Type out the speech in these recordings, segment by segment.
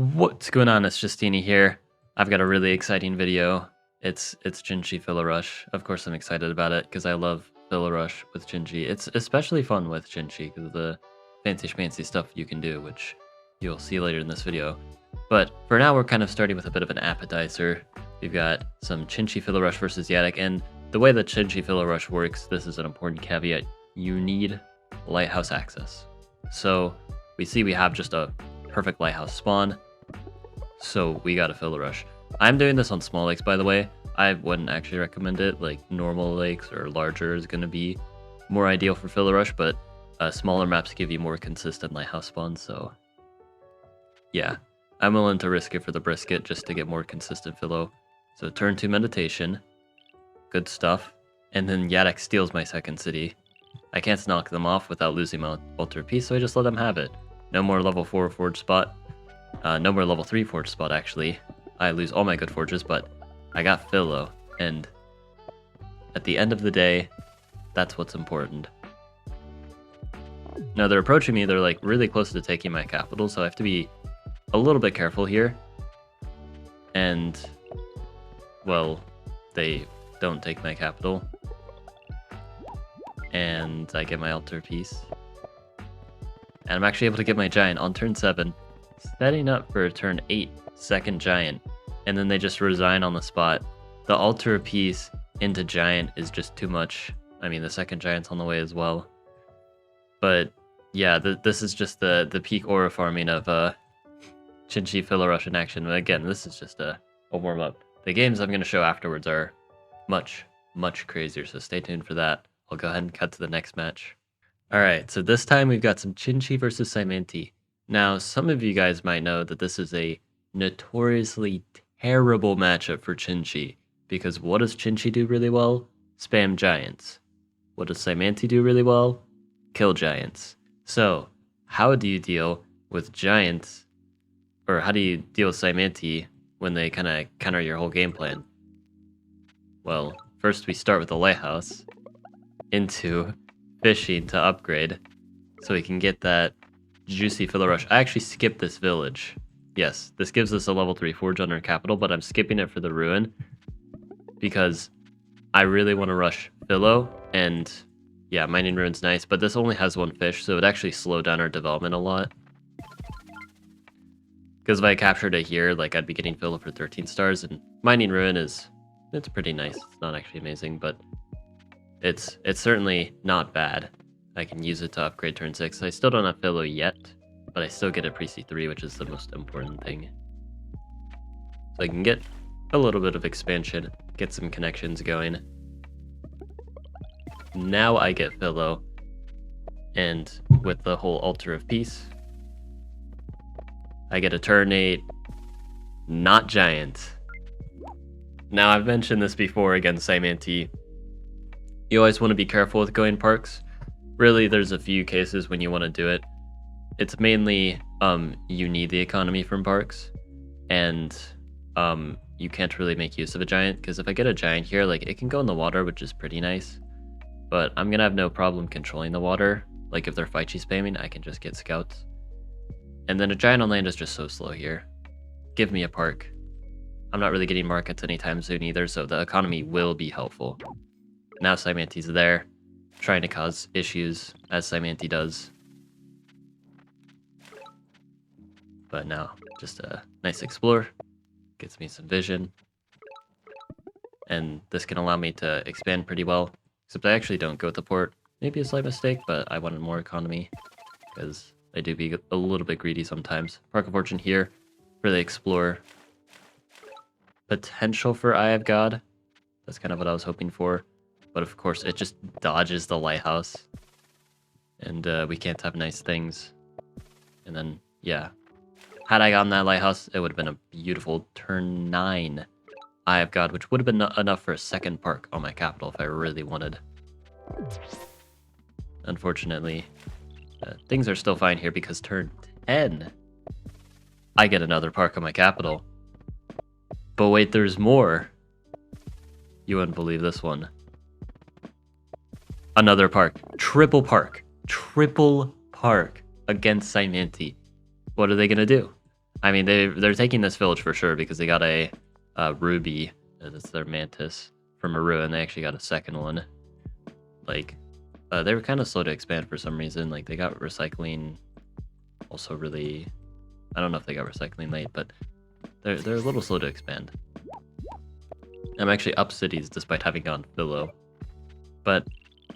What's going on? It's Justeeni here. I've got a really exciting video. It's Xin-xi Filler Rush. Of course, I'm excited about it because I love Filler Rush with Xin-xi. It's especially fun with Xin-xi because of the fancy schmancy stuff you can do, which you'll see later in this video. But for now, we're kind of starting with a bit of an appetizer. We've got some Xin-xi Filler Rush versus Yaddick, and the way that Xin-xi Filler Rush works, this is an important caveat, you need lighthouse access. So we see we have just a perfect lighthouse spawn. So we got a Filler Rush. I'm doing this on small lakes, by the way. I wouldn't actually recommend it. Like normal lakes or larger is going to be more ideal for Filler Rush, but smaller maps give you more consistent lighthouse spawns. So yeah, I'm willing to risk it for the brisket just to get more consistent Fillo. So turn 2 meditation, good stuff. And then Yaddick steals my second city. I can't knock them off without losing my altar piece, so I just let them have it. No more level 4 forge spot. No more level 3 forge spot, actually. I lose all my good forges, but I got Fillo, and at the end of the day, that's what's important. Now they're approaching me, they're like really close to taking my capital, so I have to be a little bit careful here. And, well, they don't take my capital. And I get my altar piece. And I'm actually able to get my giant on turn 7. Setting up for a turn 8 second giant, and then they just resign on the spot. The altar piece into giant is just too much. I mean, the second giant's on the way as well. But yeah, this is just the peak aura farming of Xin-xi Filler Rush in action. But again, this is just a warm up. The games I'm going to show afterwards are much crazier, so stay tuned for that. I'll go ahead and cut to the next match. Alright, so this time we've got some Xin-xi versus Cymanti. Now, some of you guys might know that this is a notoriously terrible matchup for Xin-xi, because what does Xin-xi do really well? Spam giants. What does Cymanti do really well? Kill giants. So, how do you deal with giants, or how do you deal with Cymanti when they kind of counter your whole game plan? Well, first we start with the lighthouse into fishing to upgrade, so we can get that juicy Filler Rush. I actually skipped this village. Yes, this gives us a level 3 forge on our capital, but I'm skipping it for the ruin because I really want to rush Fillo, and yeah, mining ruin's nice, but this only has 1 fish, so it actually slowed down our development a lot. Because if I captured it here, like I'd be getting Fillo for 13 stars, and mining ruin it's pretty nice. It's not actually amazing, but it's certainly not bad. I can use it to upgrade turn 6. I still don't have Fillo yet, but I still get a pre-C3, which is the most important thing. So I can get a little bit of expansion, get some connections going. Now I get Fillo, and with the whole Altar of Peace, I get a turn 8, not giant. Now I've mentioned this before against Cymanti. You always want to be careful with going parks. Really, there's a few cases when you want to do it. It's mainly you need the economy from parks, and you can't really make use of a giant, because if I get a giant here, like it can go in the water, which is pretty nice, but I'm gonna have no problem controlling the water. Like if they're Faichi spamming, I can just get scouts. And then a giant on land is just so slow here. Give me a park. I'm not really getting markets anytime soon either, so the economy will be helpful. Now Cymanti's there, trying to cause issues, as Cymanti does. But now, just a nice explore. Gets me some vision. And this can allow me to expand pretty well. Except I actually don't go with the port. Maybe a slight mistake, but I wanted more economy, because I do be a little bit greedy sometimes. Park of Fortune here for the explore. Potential for Eye of God. That's kind of what I was hoping for. But of course, it just dodges the lighthouse. And we can't have nice things. And then, yeah. Had I gotten that lighthouse, it would have been a beautiful turn 9 Eye of God, which would have been enough for a second park on my capital if I really wanted. Unfortunately, things are still fine here because turn 10, I get another park on my capital. But wait, there's more. You wouldn't believe this one. Another park. Triple park against Cymanti. What are they going to do? I mean, they're taking this village for sure because they got a ruby. That's their mantis from Maru, and they actually got a second one. Like, they were kind of slow to expand for some reason. Like, they got recycling also really... I don't know if they got recycling late, but they're a little slow to expand. I'm actually up cities despite having gone Philo. But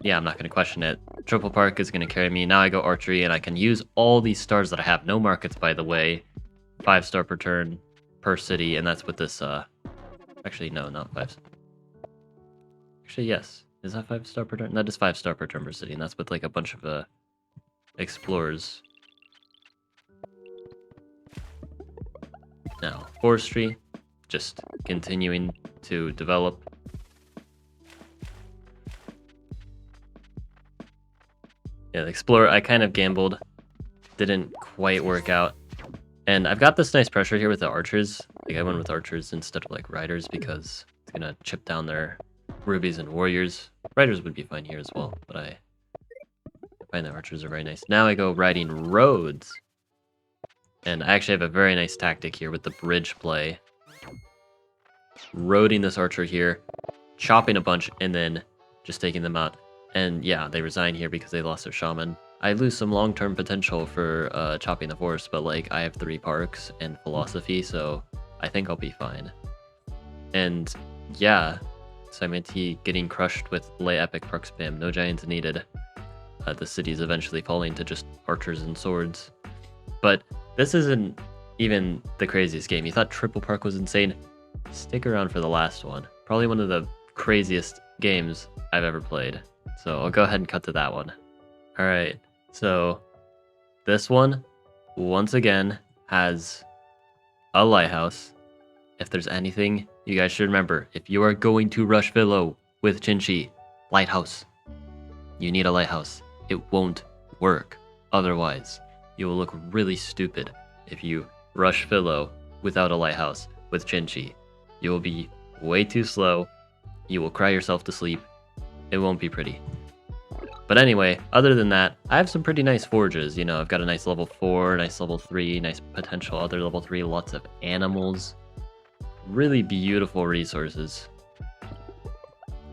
yeah, I'm not going to question it. Triple Park is going to carry me. Now I go archery, and I can use all these stars that I have. No markets, by the way. 5-star per turn per city, and that's with this... Actually, no, not 5. Actually, yes. Is that 5-star per turn? That is 5-star per turn per city, and that's with like a bunch of explorers. Now, forestry, just continuing to develop. Yeah, the explorer, I kind of gambled. Didn't quite work out. And I've got this nice pressure here with the archers. Like, I went with archers instead of like riders because it's gonna chip down their rubies and warriors. Riders would be fine here as well, but I find the archers are very nice. Now I go riding roads. And I actually have a very nice tactic here with the bridge play. Roading this archer here, chopping a bunch, and then just taking them out. And yeah, they resign here because they lost their shaman. I lose some long-term potential for chopping the forest, but like I have 3 parks and philosophy, so I think I'll be fine. And yeah, Cymanti getting crushed with lay epic park spam. No giants needed. The city's eventually falling to just archers and swords. But this isn't even the craziest game. You thought Triple Park was insane? Stick around for the last one. Probably one of the craziest games I've ever played. So I'll go ahead and cut to that one. Alright, so this one, once again, has a lighthouse. If there's anything you guys should remember, if you are going to rush Philo with Xin-xi, lighthouse. You need a lighthouse. It won't work otherwise. You will look really stupid if you rush Philo without a lighthouse with Xin-xi. You will be way too slow. You will cry yourself to sleep. It won't be pretty. But anyway, other than that, I have some pretty nice forges. You know, I've got a nice level 4, nice level 3, nice potential other level 3, lots of animals. Really beautiful resources.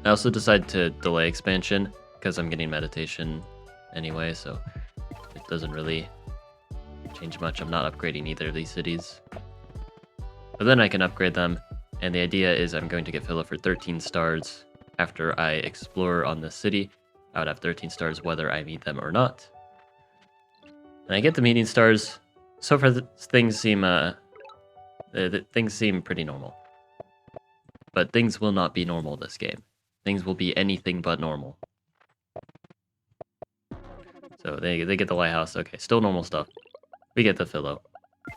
I also decided to delay expansion because I'm getting meditation anyway, so it doesn't really change much. I'm not upgrading either of these cities. But then I can upgrade them, and the idea is I'm going to get Philo for 13 stars after I explore on this city. I would have 13 stars whether I meet them or not. And I get the meeting stars. So far, things seem things seem pretty normal. But things will not be normal this game. Things will be anything but normal. So they get the lighthouse. Okay, still normal stuff. We get the Philo.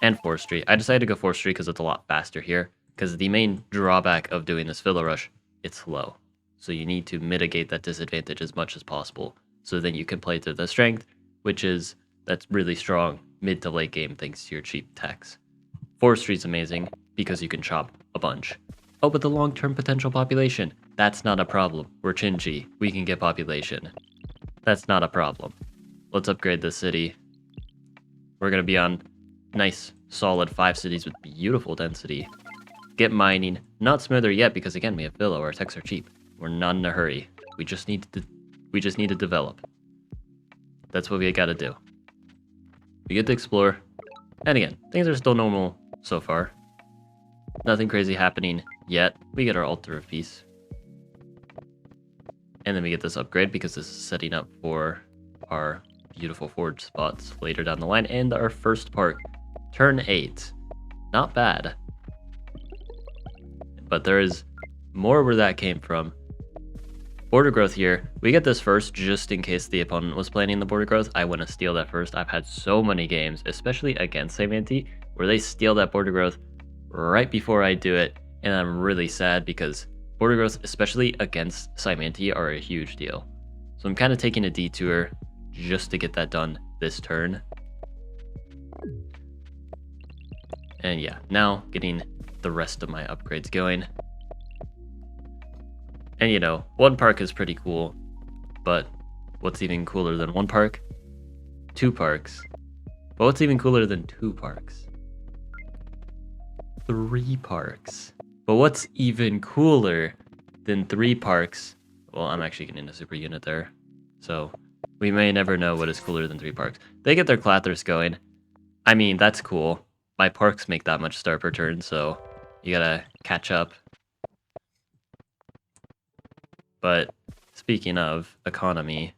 And forestry. I decided to go forestry because it's a lot faster here. Because the main drawback of doing this Philo rush, it's slow. So you need to mitigate that disadvantage as much as possible. So then you can play to the strength, that's really strong mid to late game thanks to your cheap techs. Forestry is amazing because you can chop a bunch. Oh, but the long-term potential population, that's not a problem. We're Xin-xi, we can get population. That's not a problem. Let's upgrade this city. We're gonna be on nice, solid 5 cities with beautiful density. Get mining, not smoother yet because again we have Philo, our techs are cheap. We're not in a hurry. We just need to develop. That's what we gotta do. We get to explore. And again, things are still normal so far. Nothing crazy happening yet. We get our altar of peace. And then we get this upgrade because this is setting up for our beautiful forge spots later down the line. And our first park, turn 8. Not bad. But there is more where that came from. Border growth here. We get this first just in case the opponent was planning the border growth. I want to steal that first. I've had so many games, especially against Cymanti, where they steal that border growth right before I do it. And I'm really sad because border growth, especially against Cymanti, are a huge deal. So I'm kind of taking a detour just to get that done this turn. And yeah, now getting the rest of my upgrades going. And you know, 1 park is pretty cool, but what's even cooler than 1 park? 2 parks. But what's even cooler than 2 parks? 3 parks. But what's even cooler than 3 parks? Well, I'm actually getting a super unit there. So we may never know what is cooler than 3 parks. They get their clathers going. I mean, that's cool. My parks make that much star per turn, so you gotta catch up. But speaking of economy,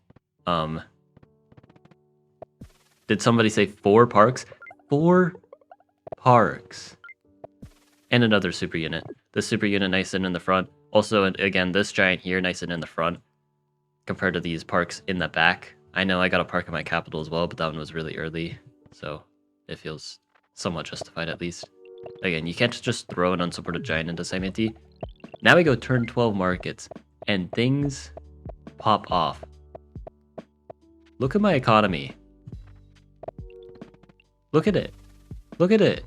did somebody say 4 parks? 4 parks. And another super unit. This super unit nice and in the front. Also, again, this giant here nice and in the front compared to these parks in the back. I know I got a park in my capital as well, but that one was really early, so it feels somewhat justified at least. Again, you can't just throw an unsupported giant into Cymanti. Now we go turn 12 markets, and things pop off. Look at my economy. Look at it. Look at it.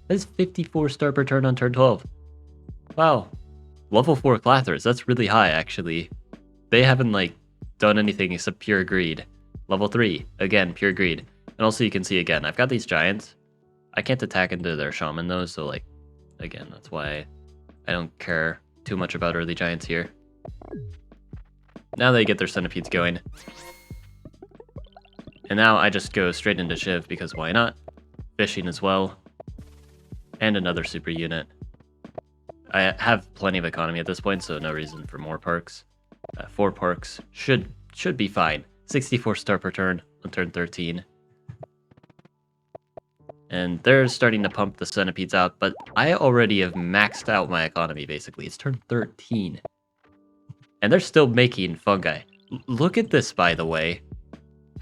That's 54 star per turn on turn 12. Wow. Level 4 clathers, that's really high actually. They haven't like done anything except pure greed. Level 3, again, pure greed. And also you can see again, I've got these giants. I can't attack into their shaman though, so like, again, that's why I don't care too much about early giants here. Now they get their centipedes going. And now I just go straight into Shiv because why not? Fishing as well. And another super unit. I have plenty of economy at this point, so no reason for more parks. 4 parks should be fine. 64 star per turn on turn 13. And they're starting to pump the centipedes out, but I already have maxed out my economy, basically. It's turn 13. And they're still making fungi. Look at this, by the way.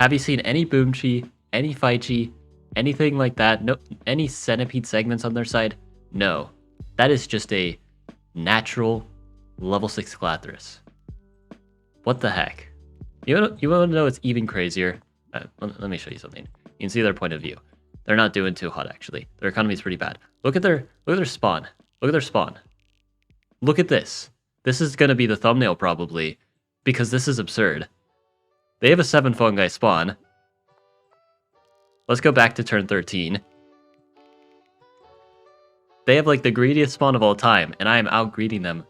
Have you seen any Boomchi, any Phychi, anything like that? No, any centipede segments on their side? No. That is just a natural level 6 Clathrus. What the heck? You want to know what's even crazier? Let me show you something. You can see their point of view. They're not doing too hot, actually. Their economy is pretty bad. Look at their spawn. Look at their spawn. Look at this. This is going to be the thumbnail, probably, because this is absurd. They have a 7 fungi spawn. Let's go back to turn 13. They have like the greediest spawn of all time, and I am out-greeding them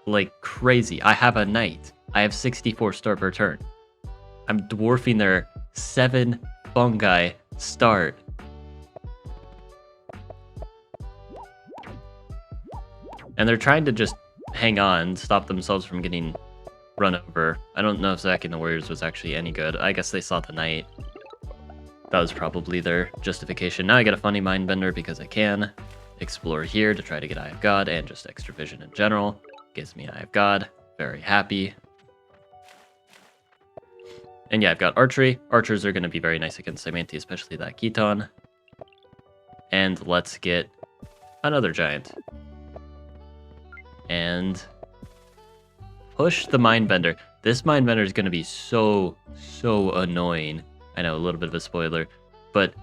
like crazy. I have a knight. I have 64 star per turn. I'm dwarfing their 7 fungi start. And they're trying to just hang on, stop themselves from getting run over. I don't know if Zack and the Warriors was actually any good. I guess they saw the knight. That was probably their justification. Now I get a funny Mindbender because I can. Explore here to try to get Eye of God and just extra vision in general. Gives me Eye of God. Very happy. And yeah, I've got archery. Archers are going to be very nice against Cymanti, especially that Keton. And let's get another giant. And push the Mindbender. This Mindbender is going to be so annoying. I know, a little bit of a spoiler. But,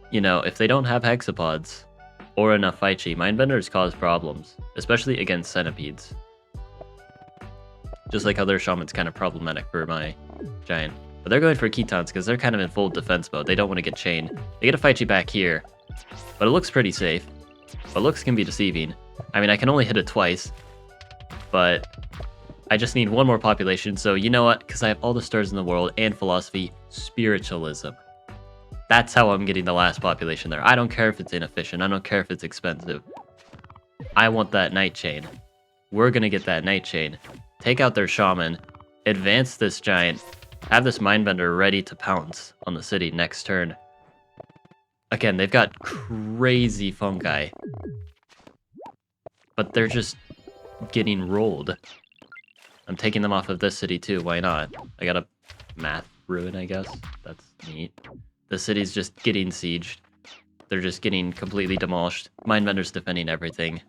you know, if they don't have hexapods or enough Phychi, Mindbenders cause problems, especially against centipedes. Just like how their shaman's kind of problematic for my giant. But they're going for Ketons because they're kind of in full defense mode. They don't want to get chained. They get a Phychi back here, but it looks pretty safe. But looks can be deceiving. I mean, I can only hit it twice, but I just need 1 more population. So you know what? Because I have all the stars in the world and philosophy, spiritualism. That's how I'm getting the last population there. I don't care if it's inefficient. I don't care if it's expensive. I want that night chain. We're going to get that night chain. Take out their shaman. Advance this giant. Have this Mindbender ready to pounce on the city next turn. Again, they've got crazy fungi. But they're just getting rolled. I'm taking them off of this city too, why not? I got a math ruin, I guess. That's neat. The city's just getting sieged. They're just getting completely demolished. Mindbender's defending everything.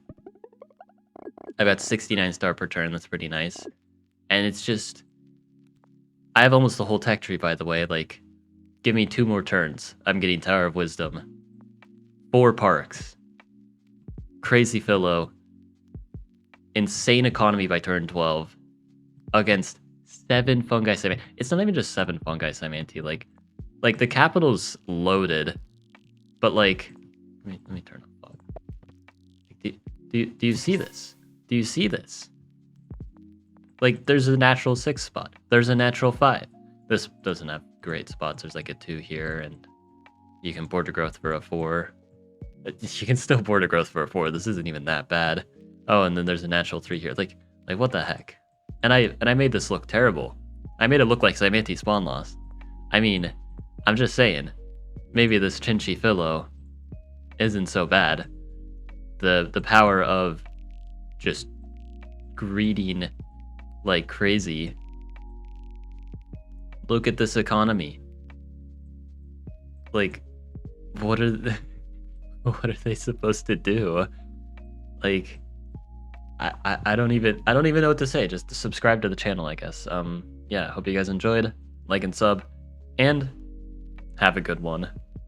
I've got 69 star per turn, that's pretty nice. And it's just... I have almost the whole tech tree, by the way. Like, give me 2 more turns. I'm getting Tower of Wisdom. 4 parks. Crazy Philo. Insane economy by turn 12. Against 7 fungi Cymanti. It's not even just 7 fungi Cymanti. Like the capital's loaded. But like, let me turn off fog. Do you see this? Do you see this? Like, there's a natural 6 spot. There's a natural 5. This doesn't have great spots. There's like a 2 here, and you can border growth for a 4. You can still border growth for a 4. This isn't even that bad. Oh, and then there's a natural 3 here. Like what the heck? And I made this look terrible. I made it look like Cymanti spawn loss. I mean, I'm just saying, maybe this Xin-xi Philo isn't so bad. The power of just greeting like crazy. Look at this economy. Like, what are they supposed to do? Like, I don't even know what to say. Just subscribe to the channel, I guess. Yeah, hope you guys enjoyed. Like and sub, and have a good one.